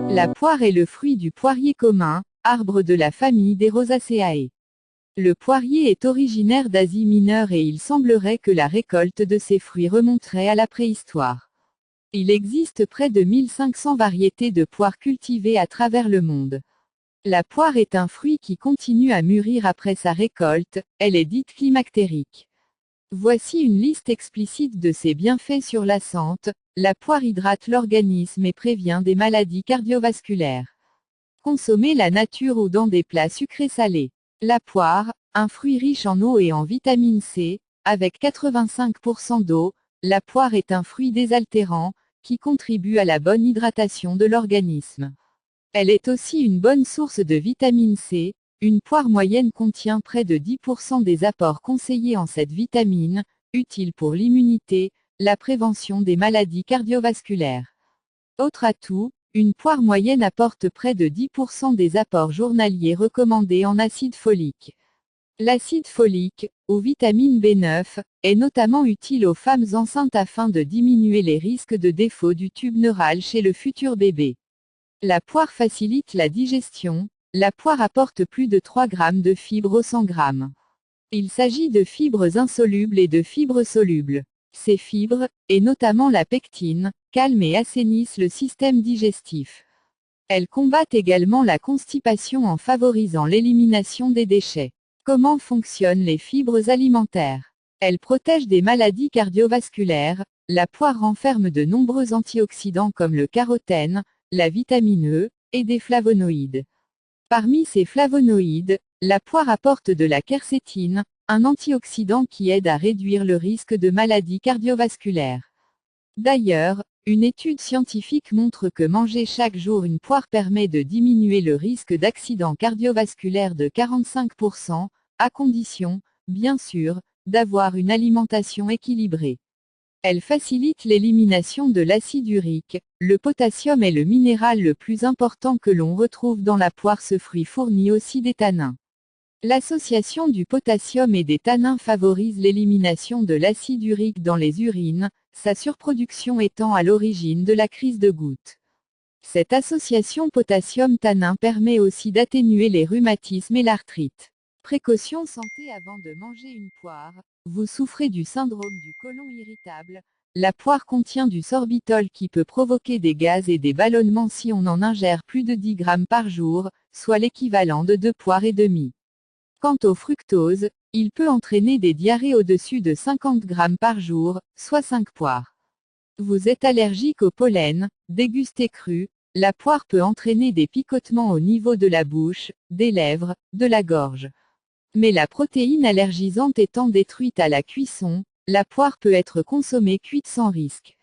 La poire est le fruit du poirier commun, arbre de la famille des Rosaceae. Le poirier est originaire d'Asie mineure et il semblerait que la récolte de ces fruits remonterait à la préhistoire. Il existe près de 1500 variétés de poires cultivées à travers le monde. La poire est un fruit qui continue à mûrir après sa récolte, elle est dite climactérique. Voici une liste explicite de ses bienfaits sur la santé. La poire hydrate l'organisme et prévient des maladies cardiovasculaires. Consommez la nature ou dans des plats sucrés salés. La poire, un fruit riche en eau et en vitamine C, avec 85% d'eau, la poire est un fruit désaltérant, qui contribue à la bonne hydratation de l'organisme. Elle est aussi une bonne source de vitamine C. Une poire moyenne contient près de 10% des apports conseillés en cette vitamine, utile pour l'immunité, la prévention des maladies cardiovasculaires. Autre atout, une poire moyenne apporte près de 10% des apports journaliers recommandés en acide folique. L'acide folique, ou vitamine B9, est notamment utile aux femmes enceintes afin de diminuer les risques de défaut du tube neural chez le futur bébé. La poire facilite la digestion. La poire apporte plus de 3 grammes de fibres au 100 grammes. Il s'agit de fibres insolubles et de fibres solubles. Ces fibres, et notamment la pectine, calment et assainissent le système digestif. Elles combattent également la constipation en favorisant l'élimination des déchets. Comment fonctionnent les fibres alimentaires? Elles protègent des maladies cardiovasculaires. La poire renferme de nombreux antioxydants comme le carotène, la vitamine E, et des flavonoïdes. Parmi ces flavonoïdes, la poire apporte de la quercétine, un antioxydant qui aide à réduire le risque de maladies cardiovasculaires. D'ailleurs, une étude scientifique montre que manger chaque jour une poire permet de diminuer le risque d'accident cardiovasculaire de 45%, à condition, bien sûr, d'avoir une alimentation équilibrée. Elle facilite l'élimination de l'acide urique. Le potassium est le minéral le plus important que l'on retrouve dans la poire. Ce fruit fournit aussi des tanins. L'association du potassium et des tanins favorise l'élimination de l'acide urique dans les urines, sa surproduction étant à l'origine de la crise de goutte. Cette association potassium-tanin permet aussi d'atténuer les rhumatismes et l'arthrite. Précaution santé avant de manger une poire. Vous souffrez du syndrome du côlon irritable. La poire contient du sorbitol qui peut provoquer des gaz et des ballonnements si on en ingère plus de 10 grammes par jour, soit l'équivalent de 2 poires et demie. Quant au fructose, il peut entraîner des diarrhées au-dessus de 50 grammes par jour, soit 5 poires. Vous êtes allergique au pollen, dégustez cru. La poire peut entraîner des picotements au niveau de la bouche, des lèvres, de la gorge. Mais la protéine allergisante étant détruite à la cuisson, la poire peut être consommée cuite sans risque.